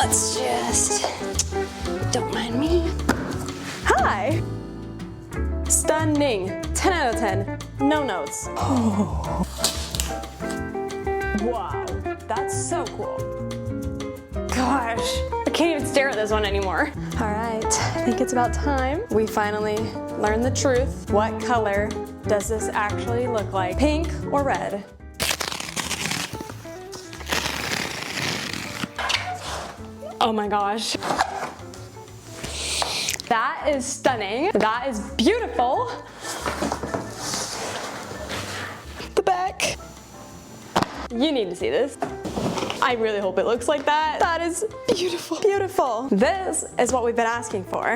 Let's just, don't mind me. Hi. Stunning. 10 out of 10. No notes. Oh. Wow, that's so cool. Gosh, I can't even stare at this one anymore. All right, I think it's about time we finally learn the truth. What color does this actually look like? Pink or red? Oh my gosh. That is stunning. That is beautiful. The back. You need to see this. I really hope it looks like that. That is beautiful, beautiful. This is what we've been asking for.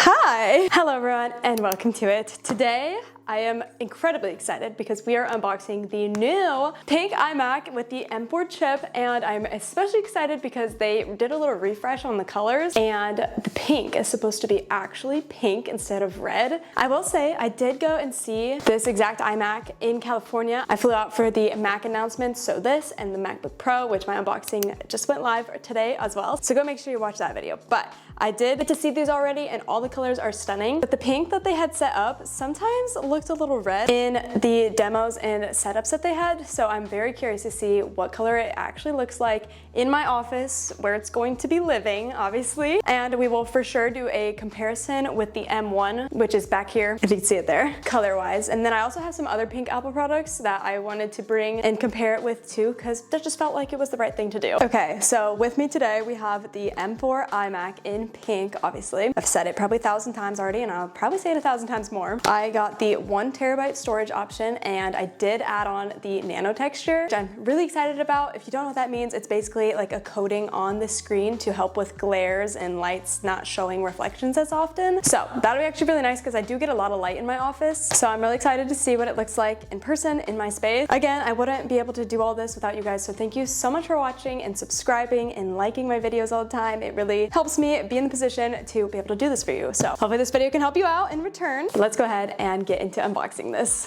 Hi. Hello everyone and welcome to it. Today, I am incredibly excited because we are unboxing the new pink iMac with the M4 chip, and I'm especially excited because they did a little refresh on the colors and the pink is supposed to be actually pink instead of red. I will say I did go and see this exact iMac in California. I flew out for the Mac announcements, so this and the MacBook Pro, which my unboxing just went live today as well. So go make sure you watch that video. But I did get to see these already and all the colors are stunning, but the pink that they had set up sometimes looked a little red in the demos and setups that they had. So I'm very curious to see what color it actually looks like in my office where it's going to be living, obviously. And we will for sure do a comparison with the M1, which is back here, if you can see it there, color-wise. And then I also have some other pink Apple products that I wanted to bring and compare it with too, because that just felt like it was the right thing to do. Okay, so with me today, we have the M4 iMac in pink, obviously. I've said it probably 1,000 times already, and I'll probably say it 1,000 times more. I got the 1 terabyte storage option, and I did add on the nano texture, which I'm really excited about. If you don't know what that means, it's basically like a coating on the screen to help with glares and lights not showing reflections as often. So that'll be actually really nice because I do get a lot of light in my office. So I'm really excited to see what it looks like in person in my space. Again, I wouldn't be able to do all this without you guys, so thank you so much for watching and subscribing and liking my videos all the time. It really helps me be in the position to be able to do this for you. So hopefully this video can help you out in return. Let's go ahead and get into unboxing this.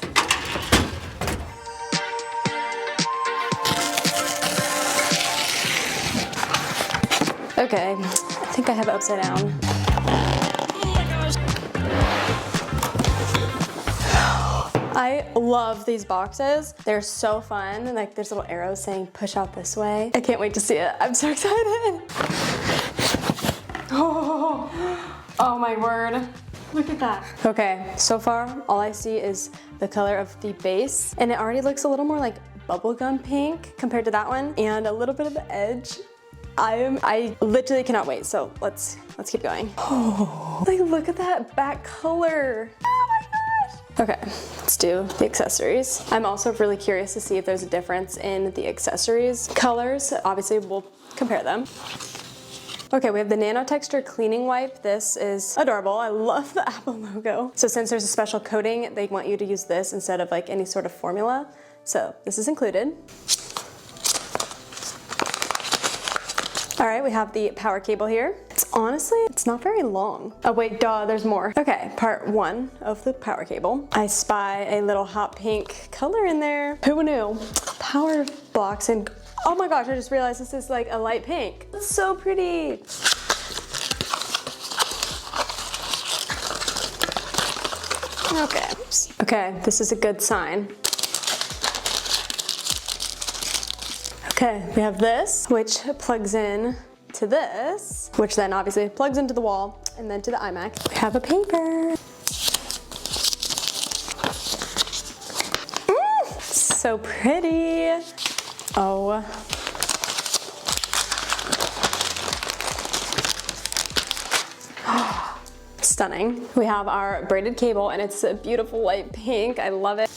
Okay, I think I have it upside down. I love these boxes. They're so fun. Like there's little arrows saying push out this way. I can't wait to see it. I'm so excited. Oh my word. Look at that. Okay, so far all I see is the color of the base, and it already looks a little more like bubblegum pink compared to that one, and a little bit of the edge. I literally cannot wait, so let's keep going. Oh, like look at that back color. Oh my gosh. Okay, let's do the accessories. I'm also really curious to see if there's a difference in the accessories colors. Obviously, we'll compare them. Okay, we have the nano texture cleaning wipe. This is adorable. I love the Apple logo. So since there's a special coating, they want you to use this instead of like any sort of formula. So this is included. All right, we have the power cable here. It's not very long. Oh wait, duh, there's more. Okay, part 1 of the power cable. I spy a little hot pink color in there. Who knew? Power blocks and oh my gosh, I just realized this is like a light pink. It's so pretty. Okay, oops. Okay, this is a good sign. Okay, we have this, which plugs in to this, which then obviously plugs into the wall and then to the iMac. We have a paper. So pretty. Oh. Stunning. We have our braided cable and it's a beautiful light pink. I love it.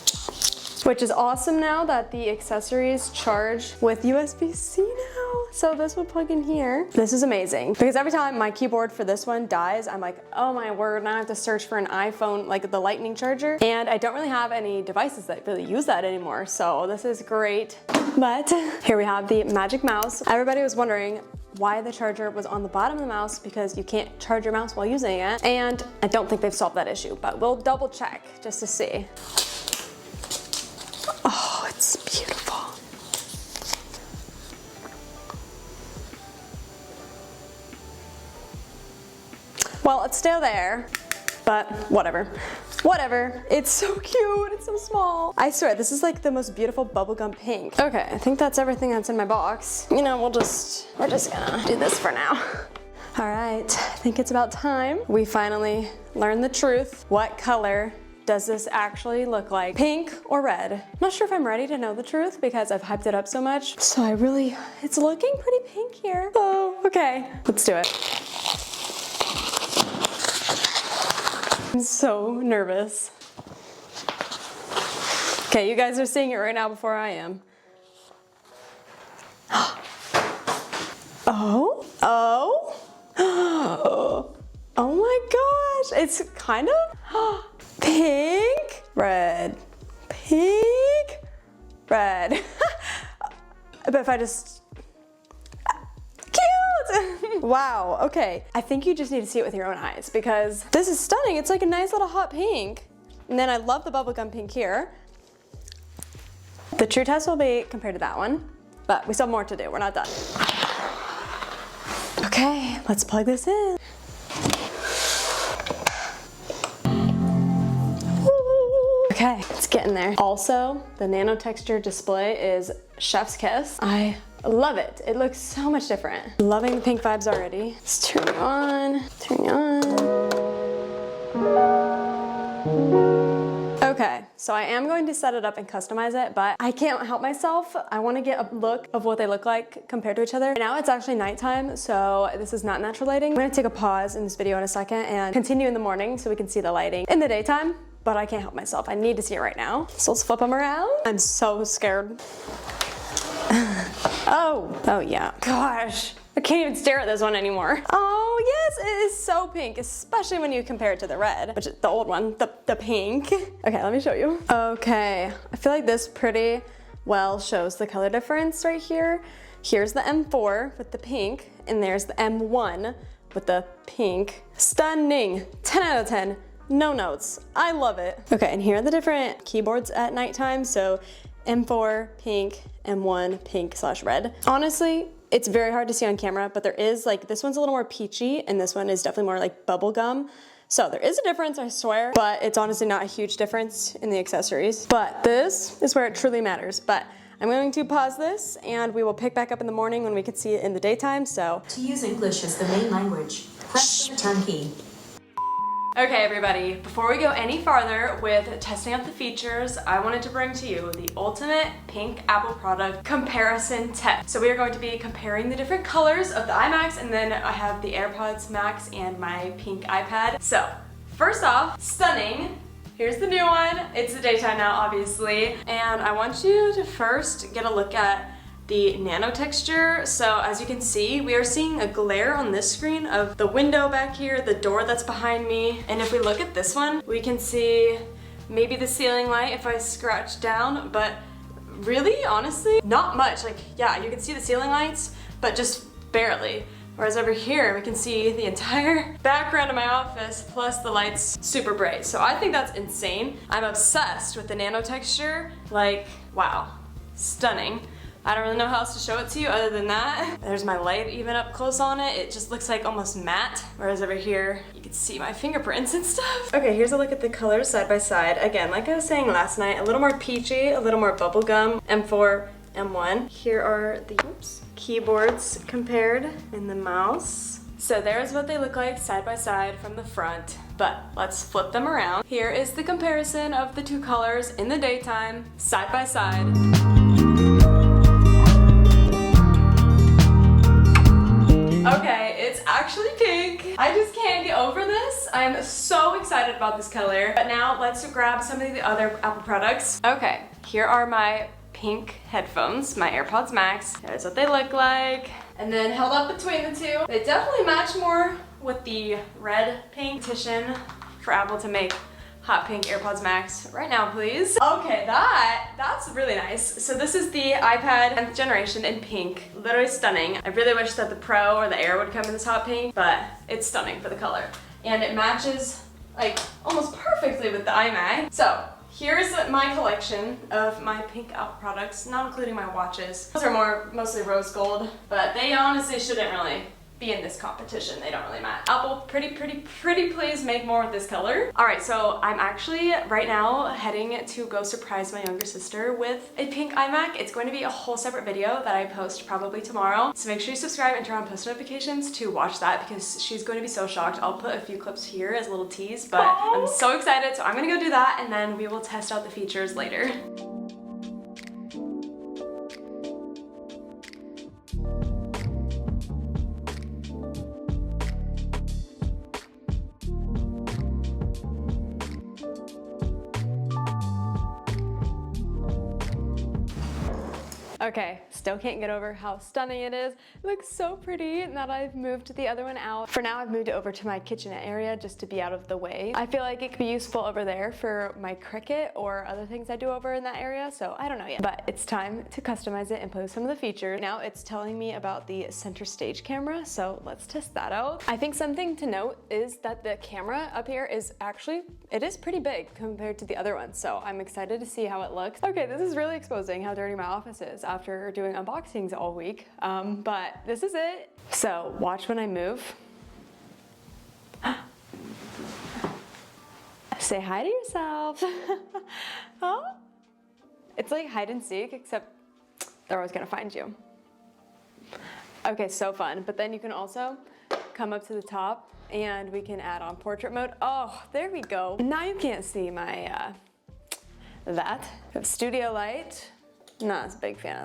Which is awesome now that the accessories charge with USB-C now. So this will plug in here. This is amazing because every time my keyboard for this one dies, I'm like, oh my word, now I have to search for an iPhone, like the lightning charger. And I don't really have any devices that really use that anymore. So this is great. But here we have the Magic Mouse. Everybody was wondering, why the charger was on the bottom of the mouse because you can't charge your mouse while using it. And I don't think they've solved that issue, but we'll double check just to see. Oh, it's beautiful. Well, it's still there, but whatever. Whatever. It's so cute. It's so small. I swear, this is like the most beautiful bubblegum pink. Okay, I think that's everything that's in my box. You know, we're just gonna do this for now. All right, I think it's about time. We finally learned the truth. What color does this actually look like? Pink or red? I'm not sure if I'm ready to know the truth because I've hyped it up so much. So it's looking pretty pink here. Oh, okay, let's do it. I'm so nervous. Okay, you guys are seeing it right now before I am. Oh, oh my gosh, it's kind of pink, red, pink, red. But if I just, cute! Wow, okay. I think you just need to see it with your own eyes because this is stunning. It's like a nice little hot pink. And then I love the bubblegum pink here. The true test will be compared to that one, but we still have more to do. We're not done. Okay, let's plug this in. Okay, it's getting there. Also, the nano texture display is chef's kiss. I love it. It looks so much different. Loving the pink vibes already. Let's turn it on, turn it on. Okay, so I am going to set it up and customize it, but I can't help myself. I want to get a look of what they look like compared to each other. Now it's actually nighttime, so this is not natural lighting. I'm going to take a pause in this video in a second and continue in the morning so we can see the lighting in the daytime, but I can't help myself. I need to see it right now. So let's flip them around. I'm so scared. Oh yeah. Gosh, I can't even stare at this one anymore. Oh yes, it is so pink, especially when you compare it to the red, which is the old one, the pink. Okay, let me show you. Okay, I feel like this pretty well shows the color difference right here. Here's the M4 with the pink, and there's the M1 with the pink. Stunning, 10 out of 10, no notes, I love it. Okay, and here are the different keyboards at nighttime. So M4 pink, M1 pink / red. Honestly, it's very hard to see on camera, but there is like, this one's a little more peachy and this one is definitely more like bubble gum. So there is a difference, I swear, but it's honestly not a huge difference in the accessories. But this is where it truly matters. But I'm going to pause this and we will pick back up in the morning when we can see it in the daytime, so. To use English as the main language, press the return key. Okay everybody, before we go any farther with testing out the features, I wanted to bring to you the ultimate pink Apple product comparison test. So we are going to be comparing the different colors of the iMacs, and then I have the AirPods Max and my pink iPad. So first off, stunning. Here's the new one. It's the daytime now, obviously. And I want you to first get a look at the nano texture. So as you can see, we are seeing a glare on this screen of the window back here, the door that's behind me. And if we look at this one, we can see maybe the ceiling light if I scratch down, but really, honestly, not much. Like, yeah, you can see the ceiling lights, but just barely. Whereas over here, we can see the entire background of my office plus the lights super bright. So I think that's insane. I'm obsessed with the nano texture. Like, wow, stunning. I don't really know how else to show it to you other than that. There's my light even up close on it. It just looks like almost matte. Whereas over here, you can see my fingerprints and stuff. Okay, here's a look at the colors side by side. Again, like I was saying last night, a little more peachy, a little more bubblegum, M4, M1. Here are the keyboards compared in the mouse. So there's what they look like side by side from the front, but let's flip them around. Here is the comparison of the two colors in the daytime, side by side. Okay, it's actually pink. I just can't get over this. I'm so excited about this color. But now let's grab some of the other Apple products. Okay, here are my pink headphones, my AirPods Max. There's what they look like. And then held up between the two. They definitely match more with the red pink petition for Apple to make hot pink AirPods Max right now, please. Okay, that's really nice. So this is the iPad 10th generation in pink. Literally stunning. I really wish that the Pro or the Air would come in this hot pink, but it's stunning for the color. And it matches like almost perfectly with the iMac. So here's my collection of my pink Apple products, not including my watches. Those are mostly rose gold, but they honestly shouldn't really be in this competition. They don't really matter. Apple, pretty please make more with this color. All right, so I'm actually right now heading to go surprise my younger sister with a pink iMac. It's going to be a whole separate video that I post probably tomorrow. So make sure you subscribe and turn on post notifications to watch that because she's going to be so shocked. I'll put a few clips here as a little tease, but I'm so excited. So I'm gonna go do that and then we will test out the features later. Okay, still can't get over how stunning it is. It looks so pretty now that I've moved the other one out. For now, I've moved it over to my kitchenette area just to be out of the way. I feel like it could be useful over there for my Cricut or other things I do over in that area, so I don't know yet. But it's time to customize it and play with some of the features. Now it's telling me about the center stage camera, so let's test that out. I think something to note is that the camera up here is actually, it is pretty big compared to the other one, so I'm excited to see how it looks. Okay, this is really exposing how dirty my office is after doing unboxings all week, but this is it. So watch when I move. Say hi to yourself. Oh, it's like hide and seek, except they're always gonna find you. Okay, so fun. But then you can also come up to the top and we can add on portrait mode. Oh, there we go. Now you can't see my, that. We have studio light. Not as a big fan of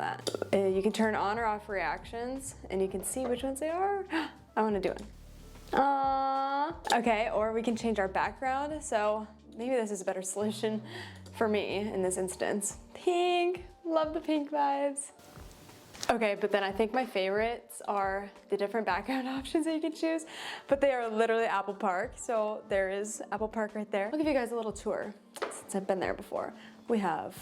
that. You can turn on or off reactions and you can see which ones they are. I want to do it. Okay, or we can change our background. So maybe this is a better solution for me in this instance. Pink, love the pink vibes. Okay, but then I think my favorites are the different background options that you can choose, but they are literally Apple Park. So there is Apple Park right there. I'll give you guys a little tour since I've been there before. We have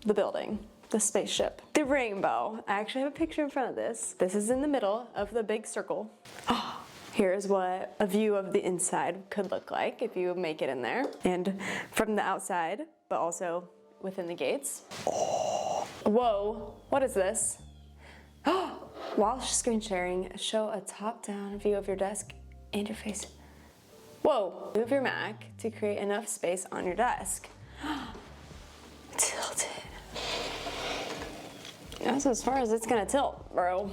the building, the spaceship, the rainbow. I actually have a picture in front of this. This is in the middle of the big circle. Oh, here's what a view of the inside could look like if you make it in there. And from the outside, but also within the gates. Oh, whoa, what is this? Oh, while screen sharing, show a top-down view of your desk and your face. Whoa, move your Mac to create enough space on your desk. Tilt it. That's as far as it's gonna tilt, bro.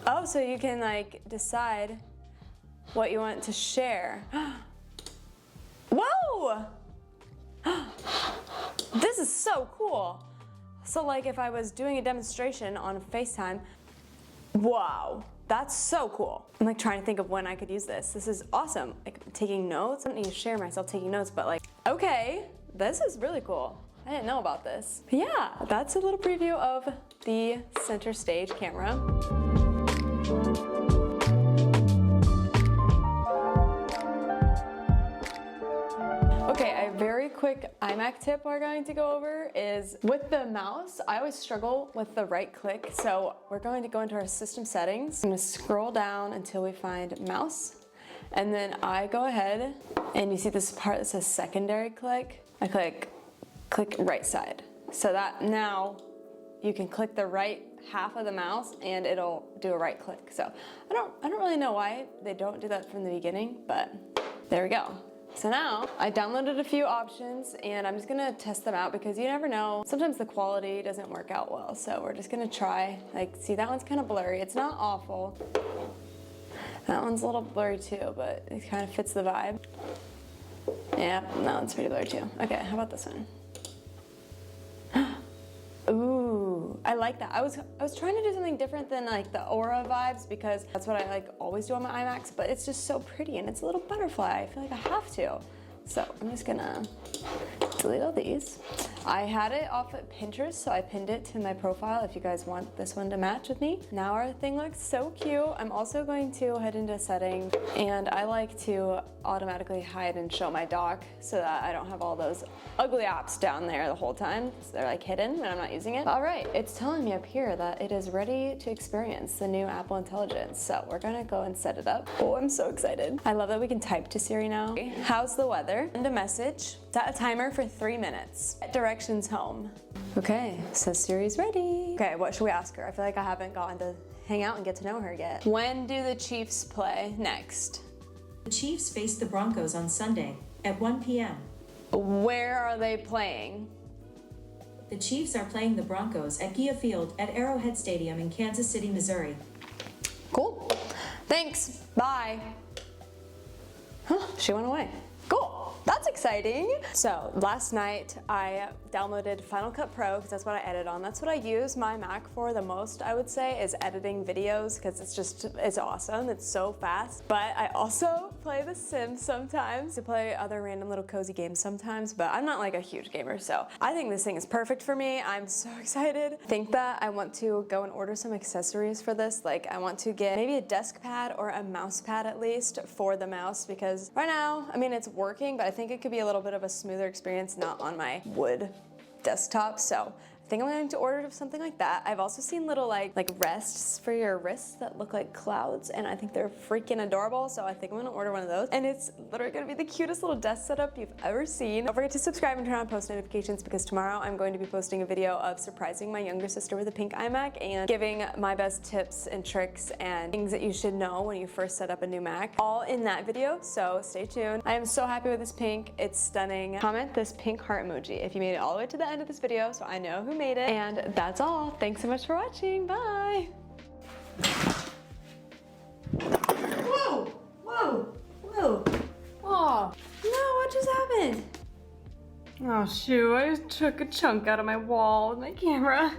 Oh, so you can like decide what you want to share. Whoa! This is so cool. So like if I was doing a demonstration on FaceTime, wow, that's so cool. I'm like trying to think of when I could use this. This is awesome. Like taking notes. I don't need to share myself taking notes, but like, okay, this is really cool. I didn't know about this. But yeah, that's a little preview of the center stage camera. Okay, a very quick iMac tip we're going to go over is with the mouse, I always struggle with the right click. So we're going to go into our system settings. I'm gonna scroll down until we find mouse. And then I go ahead and you see this part that says secondary click. I click right side. So that now you can click the right half of the mouse and it'll do a right click. So I don't really know why they don't do that from the beginning, but there we go. So now I downloaded a few options and I'm just gonna test them out because you never know. Sometimes the quality doesn't work out well. So we're just gonna try, like, see that one's kind of blurry. It's not awful. That one's a little blurry too, but it kind of fits the vibe. Yeah, that one's pretty blurry too. Okay, how about this one? Ooh, I like that. I was trying to do something different than like the aura vibes because that's what I like always do on my iMacs, but it's just so pretty and it's a little butterfly. I feel like I have to. So I'm just gonna delete all these. I had it off at Pinterest, so I pinned it to my profile if you guys want this one to match with me. Now our thing looks so cute. I'm also going to head into settings, and I like to automatically hide and show my dock so that I don't have all those ugly apps down there the whole time. So they're like hidden when I'm not using it. All right, it's telling me up here that it is ready to experience the new Apple Intelligence. So we're gonna go and set it up. Oh, I'm so excited. I love that we can type to Siri now. How's the weather? Send a message. Set a timer for 3 minutes. Directions home. Okay, says Siri's ready. Okay, what should we ask her? I feel like I haven't gotten to hang out and get to know her yet. When do the Chiefs play next? The Chiefs face the Broncos on Sunday at 1 p.m. Where are they playing? The Chiefs are playing the Broncos at Gia Field at Arrowhead Stadium in Kansas City, Missouri. Cool. Thanks. Bye. Huh, she went away. Cool. That's exciting. So last night I downloaded Final Cut Pro because that's what I edit on. That's what I use my Mac for the most, I would say, is editing videos because it's awesome. It's so fast. But I also play The Sims sometimes. I play other random little cozy games sometimes, but I'm not like a huge gamer. So I think this thing is perfect for me. I'm so excited. I think that I want to go and order some accessories for this. Like I want to get maybe a desk pad or a mouse pad at least for the mouse because right now, I mean, it's working, but I think it could be a little bit of a smoother experience not on my wood desktop. So I think I'm going to order something like that. I've also seen little like rests for your wrists that look like clouds, and I think they're freaking adorable. So I think I'm going to order one of those, and it's literally going to be the cutest little desk setup you've ever seen. Don't forget to subscribe and turn on post notifications because tomorrow I'm going to be posting a video of surprising my younger sister with a pink iMac and giving my best tips and tricks and things that you should know when you first set up a new Mac, all in that video. So stay tuned. I am so happy with this pink. It's stunning. Comment this pink heart emoji if you made it all the way to the end of this video so I know who made it. And that's all. Thanks so much for watching. Bye. Whoa, whoa, whoa. Oh, no, what just happened? Oh shoot, I just took a chunk out of my wall with my camera.